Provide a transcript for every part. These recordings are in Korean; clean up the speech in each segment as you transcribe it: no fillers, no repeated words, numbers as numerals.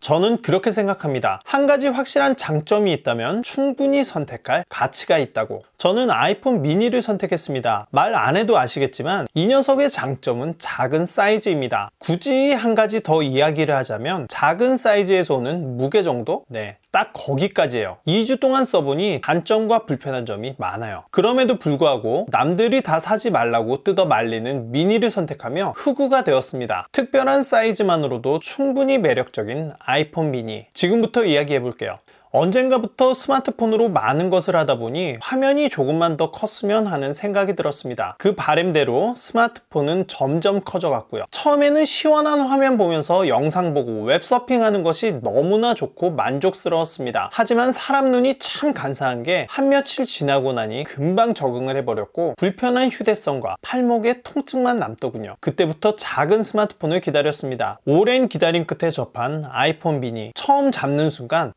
저는 그렇게 생각합니다. 한 가지 확실한 장점이 있다면 충분히 선택할 가치가 있다고. 저는 아이폰 미니를 선택했습니다. 말 안 해도 아시겠지만 이 녀석의 장점은 작은 사이즈입니다. 굳이 한 가지 더 이야기를 하자면 작은 사이즈에서 오는 무게 정도? 네, 딱 거기까지예요. 2주 동안 써보니 단점과 불편한 점이 많아요. 그럼에도 불구하고 남들이 다 사지 말라고 뜯어 말리는 미니를 선택하며 흑우가 되었습니다. 특별한 사이즈만으로도 충분히 매력적인 아이폰 미니. 지금부터 이야기해 볼게요. 언젠가부터 스마트폰으로 많은 것을 하다 보니 화면이 조금만 더 컸으면 하는 생각이 들었습니다. 그 바람대로 스마트폰은 점점 커져갔고요. 처음에는 시원한 화면 보면서 영상 보고 웹서핑하는 것이 너무나 좋고 만족스러웠습니다. 하지만 사람 눈이 참 간사한 게 한 며칠 지나고 나니 금방 적응을 해버렸고 불편한 휴대성과 팔목의 통증만 남더군요. 그때부터 작은 스마트폰을 기다렸습니다. 오랜 기다림 끝에 접한 아이폰 미니. 처음 잡는 순간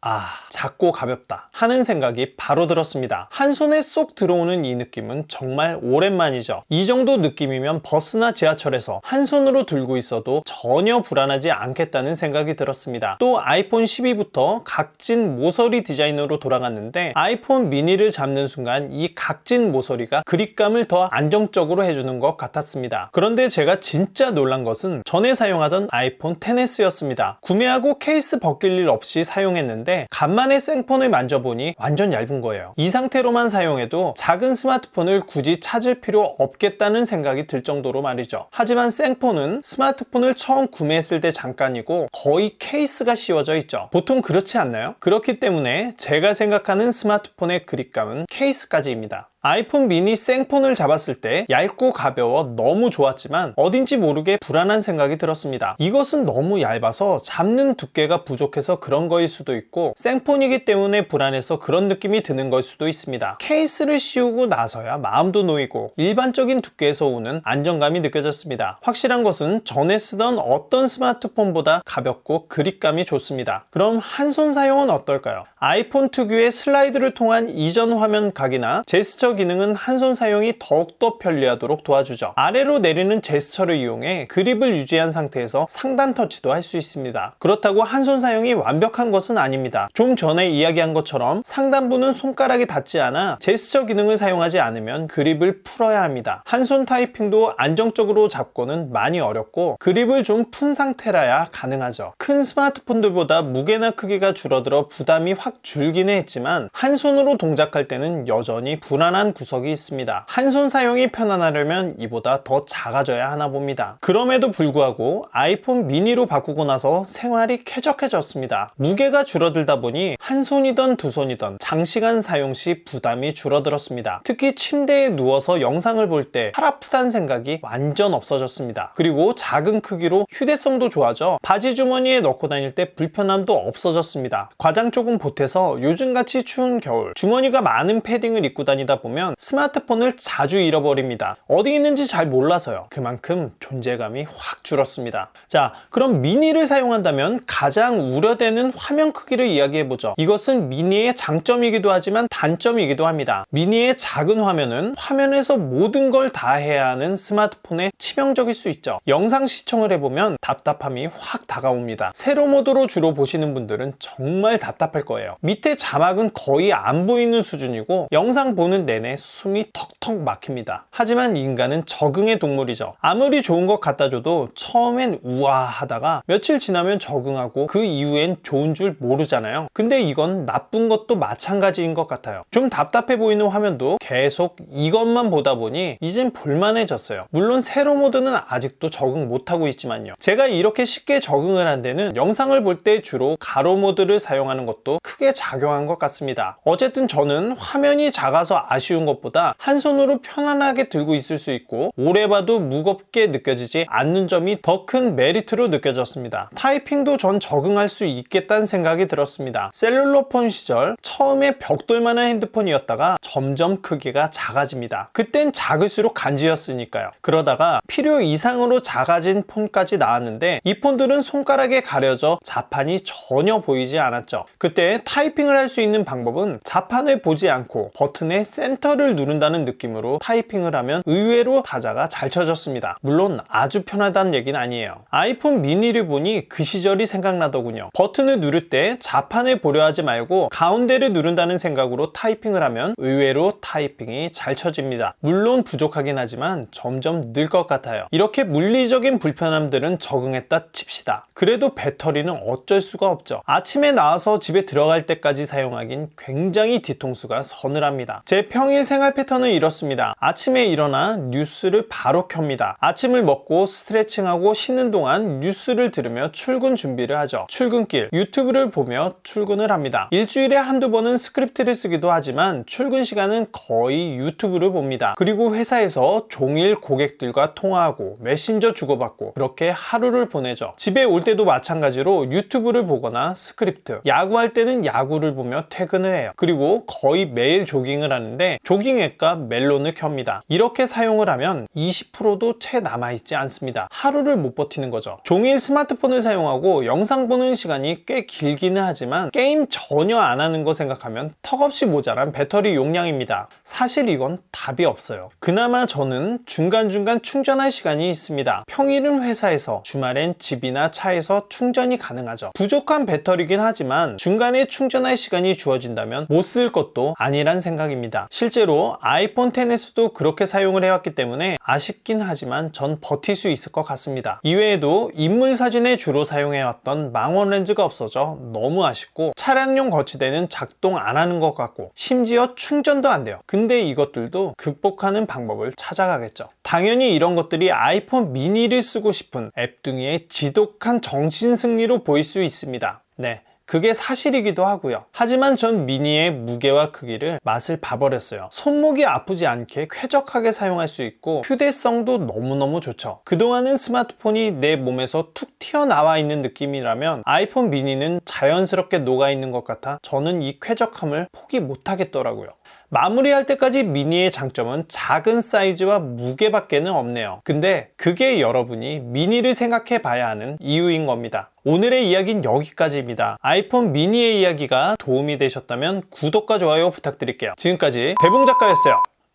작고 가볍다 하는 생각이 바로 들었습니다. 한 손에 쏙 들어오는 이 느낌은 정말 오랜만이죠. 이 정도 느낌이면 버스나 지하철에서 한 손으로 들고 있어도 전혀 불안하지 않겠다는 생각이 들었습니다. 또 아이폰 12부터 각진 모서리 디자인으로 돌아갔는데 아이폰 미니를 잡는 순간 이 각진 모서리가 그립감을 더 안정적으로 해주는 것 같았습니다. 그런데 제가 진짜 놀란 것은 전에 사용하던 아이폰 XS였습니다. 구매하고 케이스 벗길 일 없이 사용했는데 간만에 생폰을 만져보니 완전 얇은 거예요. 이 상태로만 사용해도 작은 스마트폰을 굳이 찾을 필요 없겠다는 생각이 들 정도로 말이죠. 하지만 생폰은 스마트폰을 처음 구매했을 때 잠깐이고 거의 케이스가 씌워져 있죠. 보통 그렇지 않나요? 그렇기 때문에 제가 생각하는 스마트폰의 그립감은 케이스까지입니다. 아이폰 미니 생폰을 잡았을 때 얇고 가벼워 너무 좋았지만 어딘지 모르게 불안한 생각이 들었습니다. 이것은 너무 얇아서 잡는 두께가 부족해서 그런 거일 수도 있고 생폰이기 때문에 불안해서 그런 느낌이 드는 걸 수도 있습니다. 케이스를 씌우고 나서야 마음도 놓이고 일반적인 두께에서 오는 안정감이 느껴졌습니다. 확실한 것은 전에 쓰던 어떤 스마트폰보다 가볍고 그립감이 좋습니다. 그럼 한 손 사용은 어떨까요? 아이폰 특유의 슬라이드를 통한 이전 화면 각이나 제스처 기능은 한 손 사용이 더욱더 편리하도록 도와주죠. 아래로 내리는 제스처를 이용해 그립을 유지한 상태에서 상단 터치도 할 수 있습니다. 그렇다고 한 손 사용이 완벽한 것은 아닙니다. 좀 전에 이야기한 것처럼 상단부는 손가락이 닿지 않아 제스처 기능을 사용하지 않으면 그립을 풀어야 합니다. 한 손 타이핑도 안정적으로 잡고는 많이 어렵고 그립을 좀 푼 상태라야 가능하죠. 큰 스마트폰들보다 무게나 크기가 줄어들어 부담이 확 줄기는 했지만 한 손으로 동작할 때는 여전히 불안한 구석이 있습니다. 한 손 사용이 편안하려면 이보다 더 작아져야 하나 봅니다. 그럼에도 불구하고 아이폰 미니로 바꾸고 나서 생활이 쾌적해졌습니다. 무게가 줄어들다 보니 한 손이던 두 손이던 장시간 사용 시 부담이 줄어들었습니다. 특히 침대에 누워서 영상을 볼 때 팔 아프다는 생각이 완전 없어졌습니다. 그리고 작은 크기로 휴대성도 좋아져 바지 주머니에 넣고 다닐 때 불편함도 없어졌습니다. 과장 조금 보태서 요즘같이 추운 겨울 주머니가 많은 패딩을 입고 다니다 보면 스마트폰을 자주 잃어버립니다. 어디 있는지 잘 몰라서요. 그만큼 존재감이 확 줄었습니다. 자, 그럼 미니를 사용한다면 가장 우려되는 화면 크기를 이야기해보죠. 이것은 미니의 장점이기도 하지만 단점이기도 합니다. 미니의 작은 화면은 화면에서 모든 걸 다 해야 하는 스마트폰에 치명적일 수 있죠. 영상 시청을 해보면 답답함이 확 다가옵니다. 세로 모드로 주로 보시는 분들은 정말 답답할 거예요. 밑에 자막은 거의 안 보이는 수준이고 영상 보는 내내 숨이 턱턱 막힙니다. 하지만 인간은 적응의 동물이죠. 아무리 좋은 것 갖다 줘도 처음엔 우와 하다가 며칠 지나면 적응하고 그 이후엔 좋은 줄 모르잖아요. 근데 이건 나쁜 것도 마찬가지인 것 같아요. 좀 답답해 보이는 화면도 계속 이것만 보다 보니 이젠 볼만해졌어요. 물론 세로 모드는 아직도 적응 못하고 있지만요. 제가 이렇게 쉽게 적응을 한 데는 영상을 볼 때 주로 가로 모드를 사용하는 것도 크게 작용한 것 같습니다. 어쨌든 저는 화면이 작아서 아쉬운 것보다 한 손으로 편안하게 들고 있을 수 있고 오래 봐도 무겁게 느껴지지 않는 점이 더 큰 메리트로 느껴졌습니다. 타이핑도 전 적응할 수 있겠다는 생각이 들었습니다. 셀룰러폰 시절 처음에 벽돌만한 핸드폰이었다가 점점 크기가 작아집니다. 그땐 작을수록 간지였으니까요. 그러다가 필요 이상으로 작아진 폰까지 나왔는데 이 폰들은 손가락에 가려져 자판이 전혀 보이지 않았죠. 그때 타이핑을 할 수 있는 방법은 자판을 보지 않고 버튼의 센터 엔터를 누른다는 느낌으로 타이핑을 하면 의외로 타자가 잘 쳐졌습니다. 물론 아주 편하다는 얘기는 아니에요. 아이폰 미니를 보니 그 시절이 생각나더군요. 버튼을 누를 때 자판을 보려 하지 말고 가운데를 누른다는 생각으로 타이핑을 하면 의외로 타이핑이 잘 쳐집니다. 물론 부족하긴 하지만 점점 늘 것 같아요. 이렇게 물리적인 불편함들은 적응했다 칩시다. 그래도 배터리는 어쩔 수가 없죠. 아침에 나와서 집에 들어갈 때까지 사용하긴 굉장히 뒤통수가 서늘합니다. 제 평일 생활 패턴은 이렇습니다. 아침에 일어나 뉴스를 바로 켭니다. 아침을 먹고 스트레칭하고 쉬는 동안 뉴스를 들으며 출근 준비를 하죠. 출근길 유튜브를 보며 출근을 합니다. 일주일에 한두 번은 스크립트를 쓰기도 하지만 출근 시간은 거의 유튜브를 봅니다. 그리고 회사에서 종일 고객들과 통화하고 메신저 주고받고 그렇게 하루를 보내죠. 집에 올 때도 마찬가지로 유튜브를 보거나 스크립트, 야구할 때는 야구를 보며 퇴근을 해요. 그리고 거의 매일 조깅을 하는데 조깅 앱과 멜론을 켭니다. 이렇게 사용을 하면 20%도 채 남아있지 않습니다. 하루를 못 버티는 거죠. 종일 스마트폰을 사용하고 영상 보는 시간이 꽤 길기는 하지만 게임 전혀 안 하는 거 생각하면 턱없이 모자란 배터리 용량입니다. 사실 이건 답이 없어요. 그나마 저는 중간중간 충전할 시간이 있습니다. 평일은 회사에서, 주말엔 집이나 차에서 충전이 가능하죠. 부족한 배터리긴 하지만 중간에 충전할 시간이 주어진다면 못 쓸 것도 아니란 생각입니다. 실제로 아이폰 X에서도 그렇게 사용을 해왔기 때문에 아쉽긴 하지만 전 버틸 수 있을 것 같습니다. 이외에도 인물 사진에 주로 사용해왔던 망원 렌즈가 없어져 너무 아쉽고 차량용 거치대는 작동 안 하는 것 같고 심지어 충전도 안 돼요. 근데 이것들도 극복하는 방법을 찾아가겠죠. 당연히 이런 것들이 아이폰 미니를 쓰고 싶은 앱둥이의 지독한 정신승리로 보일 수 있습니다. 네, 그게 사실이기도 하고요. 하지만 전 미니의 무게와 크기를 맛을 봐버렸어요. 손목이 아프지 않게 쾌적하게 사용할 수 있고 휴대성도 너무너무 좋죠. 그동안은 스마트폰이 내 몸에서 툭 튀어나와 있는 느낌이라면 아이폰 미니는 자연스럽게 녹아있는 것 같아 저는 이 쾌적함을 포기 못하겠더라고요. 마무리할 때까지 미니의 장점은 작은 사이즈와 무게밖에는 없네요. 근데 그게 여러분이 미니를 생각해 봐야 하는 이유인 겁니다. 오늘의 이야기는 여기까지입니다. 아이폰 미니의 이야기가 도움이 되셨다면 구독과 좋아요 부탁드릴게요. 지금까지 대봉작가였어요.